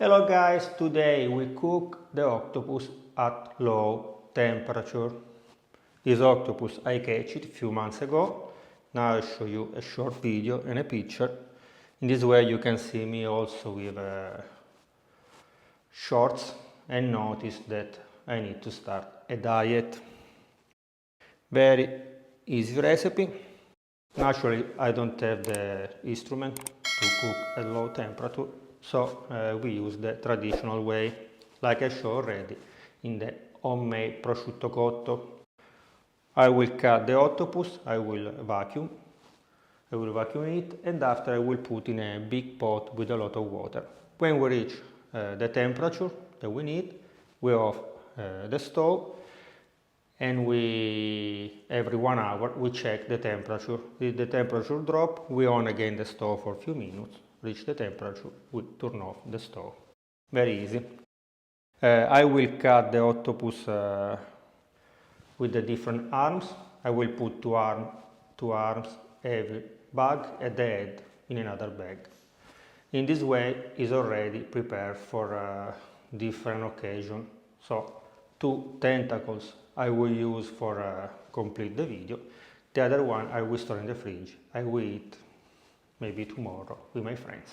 Hello guys, today we cook the octopus at low temperature. This octopus I catch it a few months ago. Now I'll show you a short video and a picture. In this way you can see me also with shorts and notice that I need to start a diet. Very easy recipe. Naturally I don't have the instrument to cook at low temperature, so we use the traditional way, like I showed already in the homemade prosciutto cotto. I will cut the octopus, I will vacuum it, and after I will put in a big pot with a lot of water. When we reach the temperature that we need, we off the stove, and every 1 hour we check the temperature. If the temperature drop, we on again the stove for a few minutes, reach the temperature, we turn off the stove. Very easy. I will cut the octopus with the different arms. I will put two arms every bag and the head in another bag. In this way is already prepared for a different occasion. So 2 tentacles I will use for complete the video. The other one I will store in the fridge. I will eat maybe tomorrow with my friends.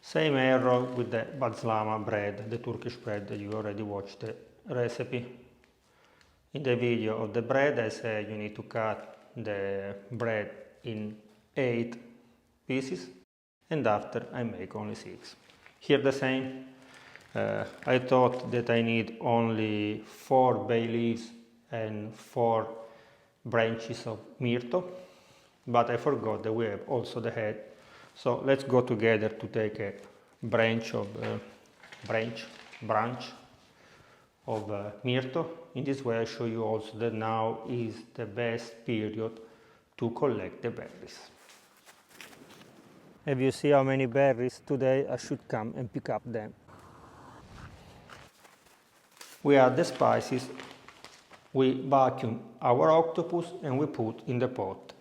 Same error with the bazlama bread, the Turkish bread that you already watched the recipe. In the video of the bread I said you need to cut the bread in 8 pieces, and after I make only 6. Here the same. I thought that I need only 4 bay leaves and 4 branches of myrtle, but I forgot that we have also the head. So let's go together to take a branch of myrtle. In this way I show you also that now is the best period to collect the berries. Have you seen how many berries today? I should come and pick up them. We add the spices, we vacuum our octopus and we put in the pot.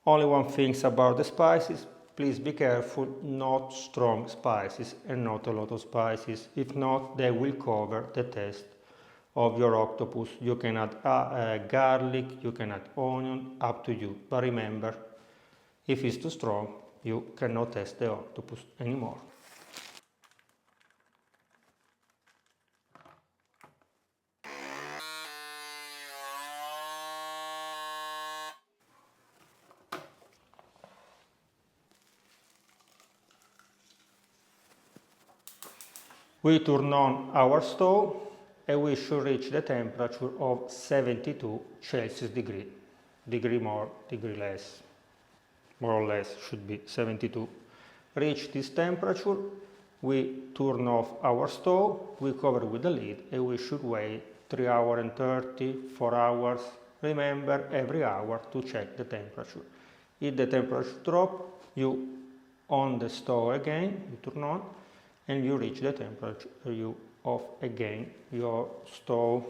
Only one thing about the spices, please be careful, not strong spices and not a lot of spices. If not, they will cover the taste of your octopus. You can add garlic, you can add onion, up to you. But remember, if it's too strong, you cannot taste the octopus anymore. We turn on our stove and we should reach the temperature of 72 Celsius degree more, degree less, more or less should be 72. Reach this temperature, we turn off our stove, we cover with the lid and we should wait 3 hours and 30, 4 hours. Remember every hour to check the temperature. If the temperature drop, you on the stove again, you turn on, and you reach the temperature, you off again your stove.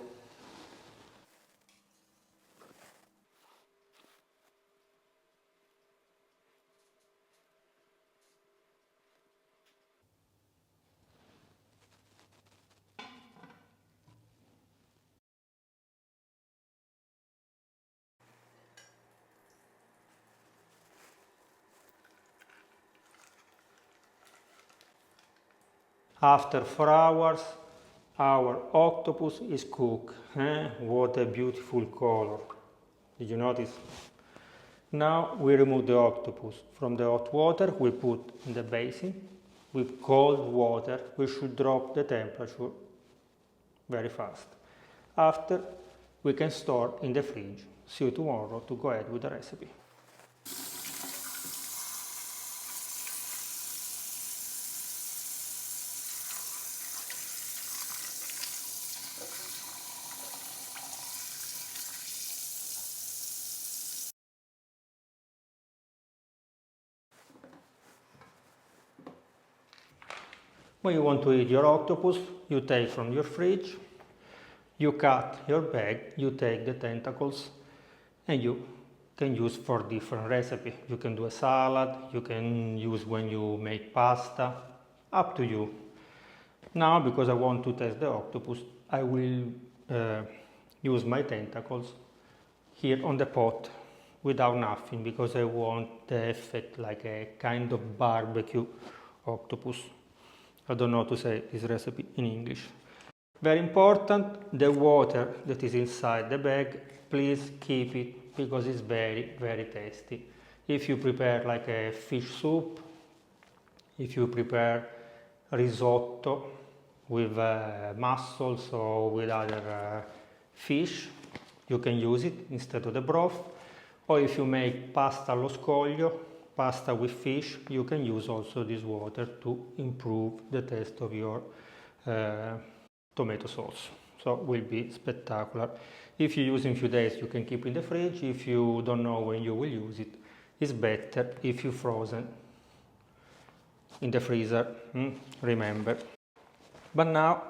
After 4 hours, our octopus is cooked. What a beautiful color. Did you notice? Now we remove the octopus from the hot water we put in the basin. With cold water we should drop the temperature very fast. After, we can store in the fridge. See you tomorrow to go ahead with the recipe. When you want to eat your octopus, you take from your fridge, you cut your bag, you take the tentacles, and you can use for different recipes. You can do a salad, you can use when you make pasta, up to you. Now, because I want to test the octopus, I will use my tentacles here on the pot without nothing, because I want the effect like a kind of barbecue octopus. I don't know how to say this recipe in English. Very important, the water that is inside the bag, please keep it, because it's very, very tasty. If you prepare like a fish soup, if you prepare risotto with mussels or with other fish, you can use it instead of the broth. Or if you make pasta allo scoglio, pasta with fish, you can use also this water to improve the taste of your tomato sauce. So it will be spectacular. If you use in a few days, you can keep in the fridge. If you don't know when you will use it, it's better if you frozen in the freezer, remember. But now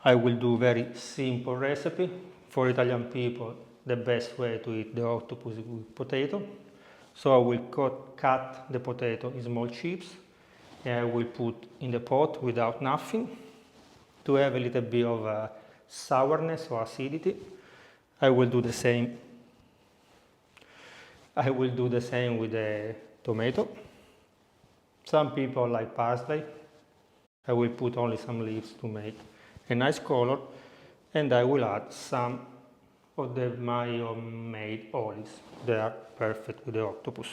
I will do very simple recipe. For Italian people, the best way to eat the octopus is with potato. So I will cut the potato in small chips and I will put in the pot without nothing to have a little bit of sourness or acidity. I will do the same. I will do the same with the tomato. Some people like parsley. I will put only some leaves to make a nice color, and I will add some of my homemade olives. They are perfect with the octopus.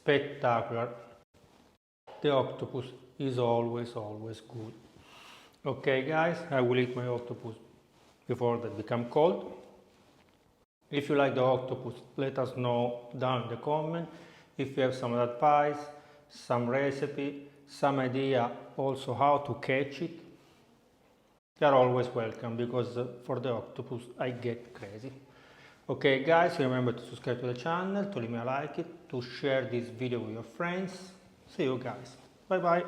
Spectacular. The octopus is always good. Okay guys, I will eat my octopus before they become cold. If you like the octopus, let us know down in the comment. If you have some advice, some recipe, some idea also how to catch it, they are always welcome, because for the octopus I get crazy. Okay guys, remember to subscribe to the channel, to leave me a like it, to share this video with your friends. See you guys. Bye bye.